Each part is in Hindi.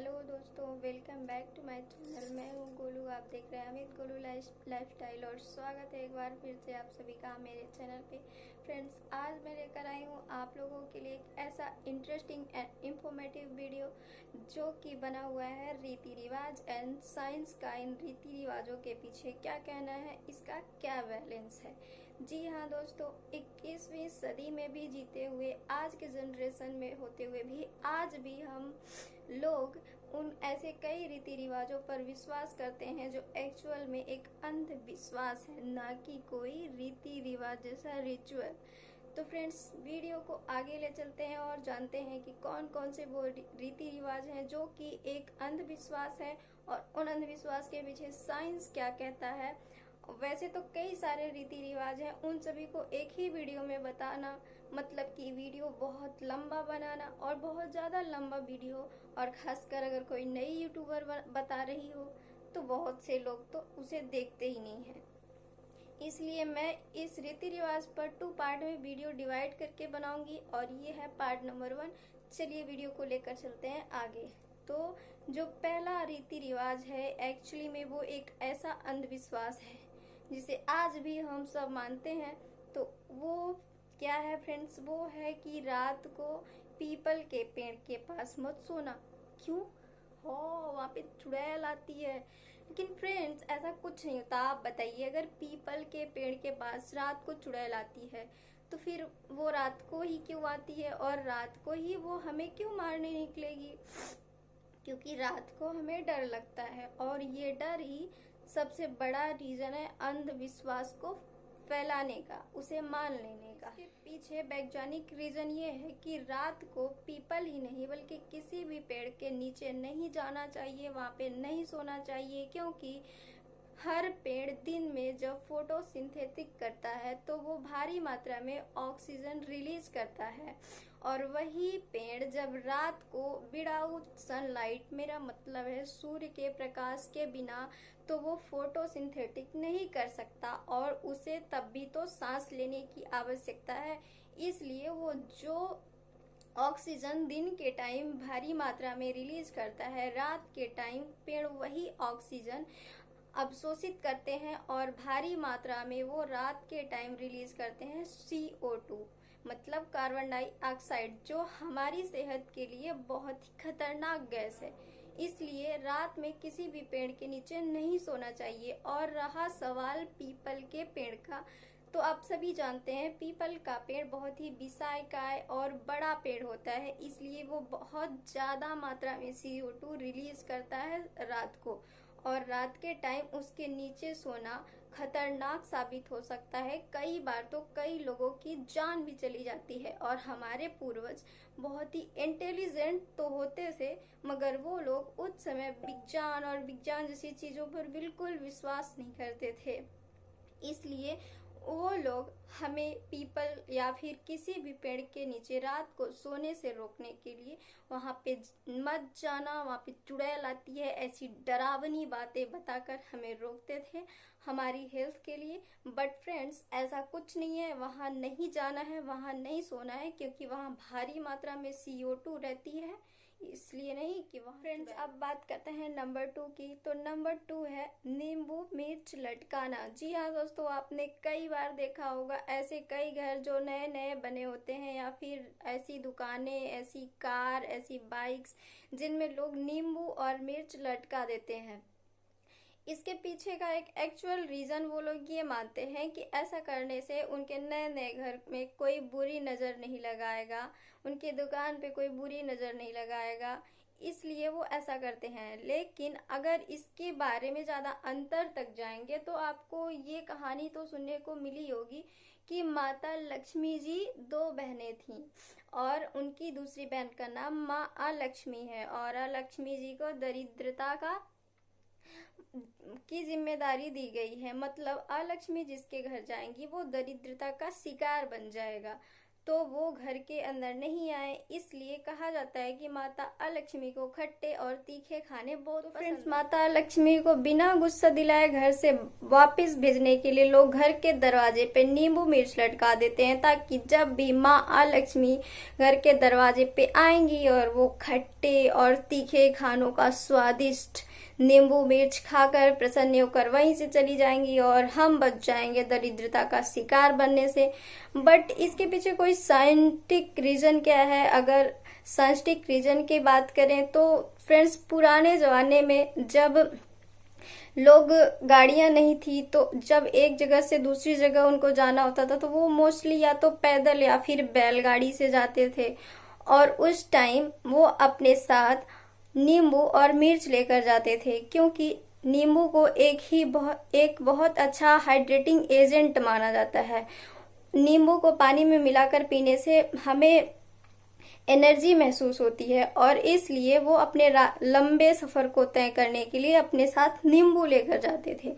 हेलो दोस्तों, welcome back to my channel. मैं हूँ गोलू, आप देख रहे हैं अमित गोलू लाइफस्टाइल और स्वागत है एक बार फिर से आप सभी का मेरे चैनल पे। फ्रेंड्स, आज मैं लेकर आई हूँ आप लोगों के लिए एक ऐसा इंटरेस्टिंग एंड इंफॉर्मेटिव वीडियो जो कि बना हुआ है रीति रिवाज एंड साइंस का। इन रीति रिवाजों के पीछे क्या कहना है, इसका क्या बैलेंस है। जी हाँ दोस्तों, 21वीं सदी में भी जीते हुए, आज के जनरेशन में होते हुए भी आज भी हम लोग उन ऐसे कई रीति रिवाजों पर विश्वास करते हैं जो एक्चुअल में एक अंधविश्वास है, ना कि कोई रीति रिवाज जैसा रिचुअल। तो फ्रेंड्स, वीडियो को आगे ले चलते हैं और जानते हैं कि कौन कौन से वो रीति रिवाज हैं जो कि एक अंधविश्वास है और उन अंधविश्वास के पीछे साइंस क्या कहता है। वैसे तो कई सारे रीति रिवाज हैं, उन सभी को एक ही वीडियो में बताना मतलब कि वीडियो बहुत लंबा बनाना, और बहुत ज़्यादा लंबा वीडियो, और खासकर अगर कोई नई यूट्यूबर बता रही हो तो बहुत से लोग तो उसे देखते ही नहीं हैं। इसलिए मैं इस रीति रिवाज पर 2 पार्ट में वीडियो डिवाइड करके बनाऊंगी और ये है पार्ट नंबर 1। चलिए वीडियो को लेकर चलते हैं आगे। तो जो पहला रीति रिवाज है, एक्चुअली में वो एक ऐसा अंधविश्वास है जिसे आज भी हम सब मानते हैं। तो वो क्या है फ्रेंड्स? वो है कि रात को पीपल के पेड़ के पास मत सोना। क्यों? हो, वहाँ पे चुड़ैल आती है। लेकिन फ्रेंड्स, ऐसा कुछ नहीं होता। आप बताइए, अगर पीपल के पेड़ के पास रात को चुड़ैल आती है तो फिर वो रात को ही क्यों आती है, और रात को ही वो हमें क्यों मारने निकलेगी? क्योंकि रात को हमें डर लगता है, और ये डर ही सबसे बड़ा रीजन है अंधविश्वास को फैलाने का, उसे मान लेने का। इसके पीछे वैज्ञानिक रीजन ये है कि रात को पीपल ही नहीं बल्कि किसी भी पेड़ के नीचे नहीं जाना चाहिए, वहाँ पे नहीं सोना चाहिए, क्योंकि हर पेड़ दिन में जब फोटोसिंथेटिक करता है तो वो भारी मात्रा में ऑक्सीजन रिलीज करता है, और वही पेड़ जब रात को विदाउट सनलाइट, मेरा मतलब है सूर्य के प्रकाश के बिना, तो वो फोटोसिंथेटिक नहीं कर सकता, और उसे तब भी तो सांस लेने की आवश्यकता है। इसलिए वो जो ऑक्सीजन दिन के टाइम भारी मात्रा में रिलीज करता है, रात के टाइम पेड़ वही ऑक्सीजन अवशोषित करते हैं, और भारी मात्रा में वो रात के टाइम रिलीज करते हैं CO2, मतलब कार्बन डाइऑक्साइड, जो हमारी सेहत के लिए बहुत ही खतरनाक गैस है। इसलिए रात में किसी भी पेड़ के नीचे नहीं सोना चाहिए। और रहा सवाल पीपल के पेड़ का, तो आप सभी जानते हैं पीपल का पेड़ बहुत ही विशालकाय और बड़ा पेड़ होता है, इसलिए वो बहुत ज्यादा मात्रा में CO2 रिलीज करता है रात को, और रात के टाइम उसके नीचे सोना खतरनाक साबित हो सकता है। कई बार तो कई लोगों की जान भी चली जाती है। और हमारे पूर्वज बहुत ही इंटेलिजेंट तो होते थे, मगर वो लोग उस समय विज्ञान और विज्ञान जैसी चीजों पर बिल्कुल विश्वास नहीं करते थे। इसलिए वो लोग हमें पीपल या फिर किसी भी पेड़ के नीचे रात को सोने से रोकने के लिए वहां पे मत जाना, वहां पे चुड़ैल आती है, ऐसी डरावनी बातें बताकर हमें रोकते थे हमारी हेल्थ के लिए। बट फ्रेंड्स, ऐसा कुछ नहीं है, वहां नहीं जाना है, वहां नहीं सोना है, क्योंकि वहां भारी मात्रा में CO2 रहती है, इसलिए नहीं कि वहाँ। फ्रेंड्स, अब बात करते हैं नंबर 2 की। तो नंबर 2 है नींबू मिर्च लटकाना। जी हाँ दोस्तों, आपने कई बार देखा होगा ऐसे कई घर जो नए नए बने होते हैं, या फिर ऐसी दुकानें, ऐसी कार, ऐसी बाइक्स जिनमें लोग नींबू और मिर्च लटका देते हैं। इसके पीछे का एक एक्चुअल रीजन वो लोग ये मानते हैं कि ऐसा करने से उनके नए नए घर में कोई बुरी नजर नहीं लगाएगा, उनकी दुकान पे कोई बुरी नजर नहीं लगाएगा, इसलिए वो ऐसा करते हैं। लेकिन अगर इसके बारे में ज्यादा अंतर तक जाएंगे तो आपको ये कहानी तो सुनने को मिली होगी कि माता लक्ष्मी जी 2 बहनें थीं, और उनकी दूसरी बहन का नाम माँ अलक्ष्मी है, और अलक्ष्मी जी को दरिद्रता की जिम्मेदारी दी गई है। मतलब अलक्ष्मी जिसके घर जाएंगी वो दरिद्रता का शिकार बन जाएगा। तो वो घर के अंदर नहीं आए। इसलिए कहा जाता है कि माता अलक्ष्मी को खट्टे और तीखे खाने बहुत पसंद है। माता लक्ष्मी को बिना गुस्सा दिलाए घर से वापस भेजने के लिए लोग घर के दरवाजे पे नींबू मिर्च लटका देते हैं, ताकि जब भी माँ अलक्ष्मी घर के दरवाजे पे आएंगी और वो खट्टे और तीखे खानों का स्वादिष्ट नींबू मिर्च खाकर प्रसन्न होकर वहीं से चली जाएंगी और हम बच जाएंगे दरिद्रता का शिकार बनने से। बट इसके पीछे कोई साइंटिफिक रीजन क्या है? अगर साइंटिफिक रीजन की बात करें तो फ्रेंड्स, पुराने जमाने में जब लोग गाड़ियां नहीं थी, तो जब एक जगह से दूसरी जगह उनको जाना होता था तो वो मोस्टली या तो पैदल या फिर बैलगाड़ी से जाते थे। और उस टाइम वो अपने साथ नींबू और मिर्च लेकर जाते थे, क्योंकि नींबू को एक बहुत अच्छा हाइड्रेटिंग एजेंट माना जाता है। नींबू को पानी में मिलाकर पीने से हमें एनर्जी महसूस होती है और इसलिए वो अपने लंबे सफर को तय करने के लिए अपने साथ नींबू लेकर जाते थे।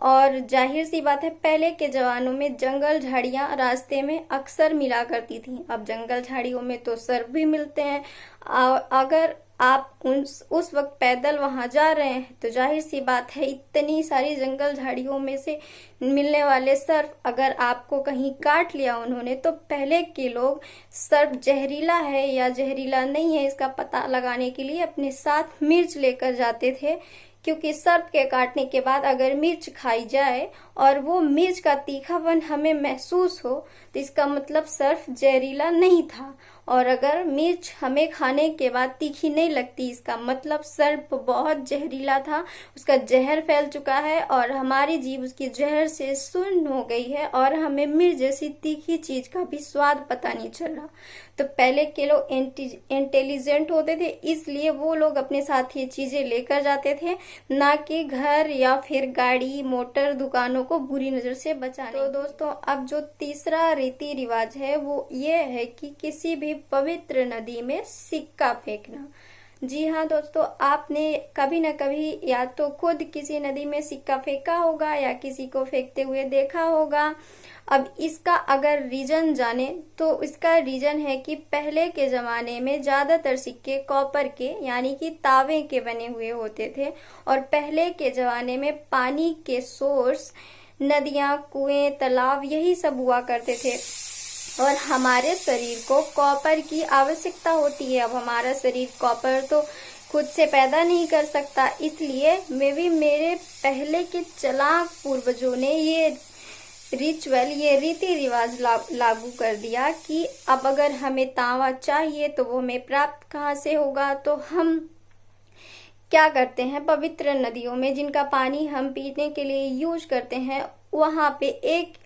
और जाहिर सी बात है, पहले के जमानों में जंगल झाड़ियां रास्ते में अक्सर मिला करती थी। अब जंगल झाड़ियों में तो सर्प भी मिलते हैं। अगर आप उस वक्त पैदल वहां जा रहे हैं तो जाहिर सी बात है, इतनी सारी जंगल झाड़ियों में से मिलने वाले सर्प अगर आपको कहीं काट लिया उन्होंने, तो पहले के लोग सर्प जहरीला है या जहरीला नहीं है इसका पता लगाने के लिए अपने साथ मिर्च लेकर जाते थे, क्योंकि सर्प के काटने के बाद अगर मिर्च खाई जाए और वो मिर्च का तीखापन हमें महसूस हो तो इसका मतलब सर्प जहरीला नहीं था। और अगर मिर्च हमें खाने के बाद तीखी नहीं लगती, इसका मतलब सर्प बहुत जहरीला था, उसका जहर फैल चुका है और हमारी जीभ उसकी जहर से सुन्न हो गई है और हमें मिर्च जैसी तीखी चीज का भी स्वाद पता नहीं चल रहा। तो पहले के लोग इंटेलिजेंट होते थे, इसलिए वो लोग अपने साथ ये चीजें लेकर जाते थे, ना कि घर या फिर गाड़ी मोटर दुकानों को बुरी नजर से बचाने। तो दोस्तों, अब जो तीसरा रीति रिवाज है वो ये है कि किसी भी पवित्र नदी में सिक्का फेंकना। जी हाँ दोस्तों, आपने कभी न कभी या तो खुद किसी नदी में सिक्का फेंका होगा या किसी को फेंकते हुए देखा होगा। अब इसका अगर रीजन जाने तो इसका रीजन है कि पहले के जमाने में ज्यादातर सिक्के कॉपर के यानी कि तांबे के बने हुए होते थे और पहले के जमाने में पानी के सोर्स नदियां, कुएं, तालाब यही सब हुआ करते थे और हमारे शरीर को कॉपर की आवश्यकता होती है। अब हमारा शरीर कॉपर तो खुद से पैदा नहीं कर सकता, इसलिए मेरे पहले के चालाक पूर्वजों ने ये रिचुअल, ये रीति रिवाज लागू कर दिया कि अब अगर हमें तांबा चाहिए तो वो हमें प्राप्त कहाँ से होगा। तो हम क्या करते हैं, पवित्र नदियों में जिनका पानी हम पीने के लिए यूज करते हैं, वहां पे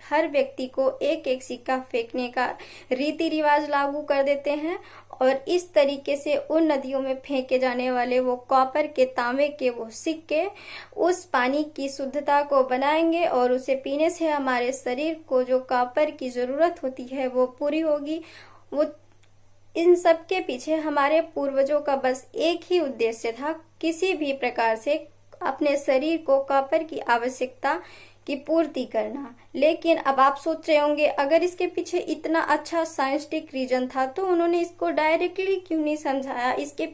हर व्यक्ति को एक एक सिक्का फेंकने का रीति रिवाज लागू कर देते हैं और इस तरीके से उन नदियों में फेंके जाने वाले वो कॉपर के, तांबे के वो सिक्के उस पानी की शुद्धता को बनाएंगे और उसे पीने से हमारे शरीर को जो कॉपर की जरूरत होती है वो पूरी होगी। वो इन सब के पीछे हमारे पूर्वजों का बस एक ही उद्देश्य था, किसी भी प्रकार से अपने शरीर को कॉपर की आवश्यकता की पूर्ति करना। लेकिन अब आप सोच रहे होंगे, अगर इसके पीछे इतना अच्छा साइंटिफिक रीजन था तो उन्होंने इसको डायरेक्टली क्यों नहीं समझाया, इसके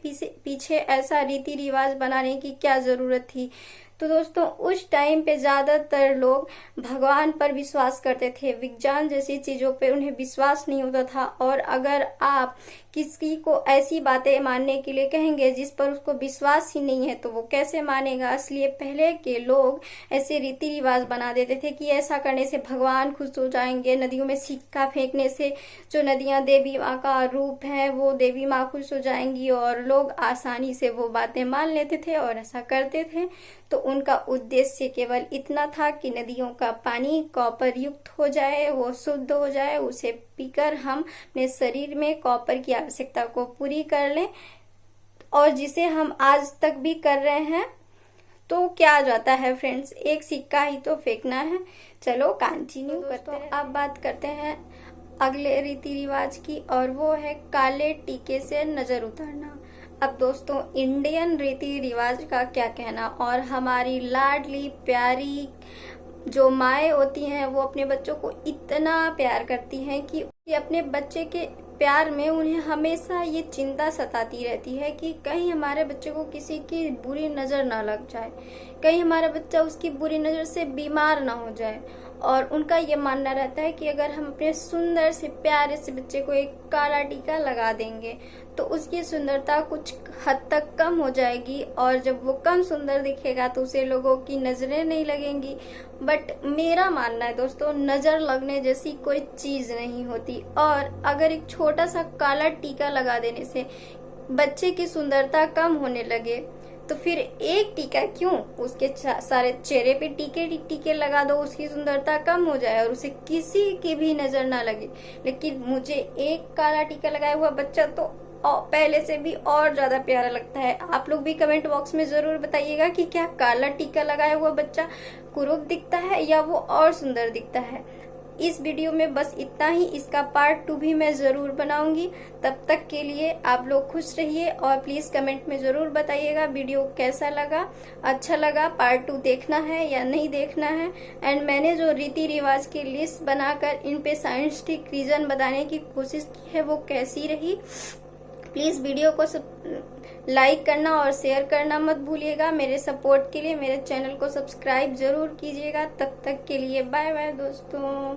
पीछे ऐसा रीति रिवाज बनाने की क्या जरूरत थी। तो दोस्तों, उस टाइम पे ज्यादातर लोग भगवान पर विश्वास करते थे, विज्ञान जैसी चीजों पे उन्हें विश्वास नहीं होता था। और अगर आप किसी को ऐसी बातें मानने के लिए कहेंगे जिस पर उसको विश्वास ही नहीं है तो वो कैसे मानेगा। इसलिए पहले के लोग ऐसे रीति रिवाज बना देते थे कि ऐसा करने से भगवान खुश हो जाएंगे, नदियों में सिक्का फेंकने से जो नदियां देवी माँ का रूप है वो देवी माँ खुश हो जाएंगी, और लोग आसानी से वो बातें मान लेते थे और ऐसा करते थे। तो उनका उद्देश्य केवल इतना था कि नदियों का पानी कॉपर युक्त हो जाए, वो शुद्ध हो जाए, उसे पीकर हम अपने शरीर में कॉपर की आवश्यकता को पूरी कर लें, और जिसे हम आज तक भी कर रहे हैं। तो क्या आ जाता है फ्रेंड्स, एक सिक्का ही तो फेंकना है। चलो कंटिन्यू करते हैं। अब बात करते हैं अगले रीति रिवाज की, और वो है काले टीके से नजर उतारना। अब दोस्तों, इंडियन रीति रिवाज का क्या कहना, और हमारी लाडली प्यारी जो माएँ होती हैं वो अपने बच्चों को इतना प्यार करती हैं कि कि अपने बच्चे के प्यार में उन्हें हमेशा ये चिंता सताती रहती है कि कहीं हमारे बच्चे को किसी की बुरी नज़र ना लग जाए, कहीं हमारा बच्चा उसकी बुरी नज़र से बीमार ना हो जाए। और उनका ये मानना रहता है कि अगर हम अपने सुंदर से प्यारे से बच्चे को एक काला टीका लगा देंगे तो उसकी सुंदरता कुछ हद तक कम हो जाएगी, और जब वो कम सुंदर दिखेगा तो उसे लोगों की नज़रें नहीं लगेंगी। बट मेरा मानना है दोस्तों, नज़र लगने जैसी कोई चीज़ नहीं होती, और अगर एक छोटा सा काला टीका लगा देने से बच्चे की सुंदरता कम होने लगे तो फिर एक टीका क्यों, उसके सारे चेहरे पे टीके टीके लगा दो, उसकी सुंदरता कम हो जाए और उसे किसी की भी नजर ना लगे। लेकिन मुझे एक काला टीका लगाया हुआ बच्चा तो पहले से भी और ज्यादा प्यारा लगता है। आप लोग भी कमेंट बॉक्स में जरूर बताइएगा कि क्या काला टीका लगाया हुआ बच्चा कुरूप दिखता है या वो और सुंदर दिखता है। इस वीडियो में बस इतना ही, इसका पार्ट 2 भी मैं ज़रूर बनाऊंगी। तब तक के लिए आप लोग खुश रहिए और प्लीज़ कमेंट में ज़रूर बताइएगा वीडियो कैसा लगा, अच्छा लगा, पार्ट 2 देखना है या नहीं देखना है। एंड मैंने जो रीति रिवाज की लिस्ट बनाकर इन पे साइंटिफिक रीज़न बताने की कोशिश की है वो कैसी रही। प्लीज़ वीडियो को लाइक करना और शेयर करना मत भूलिएगा। मेरे सपोर्ट के लिए मेरे चैनल को सब्सक्राइब जरूर कीजिएगा। तब तक के लिए बाय बाय दोस्तों।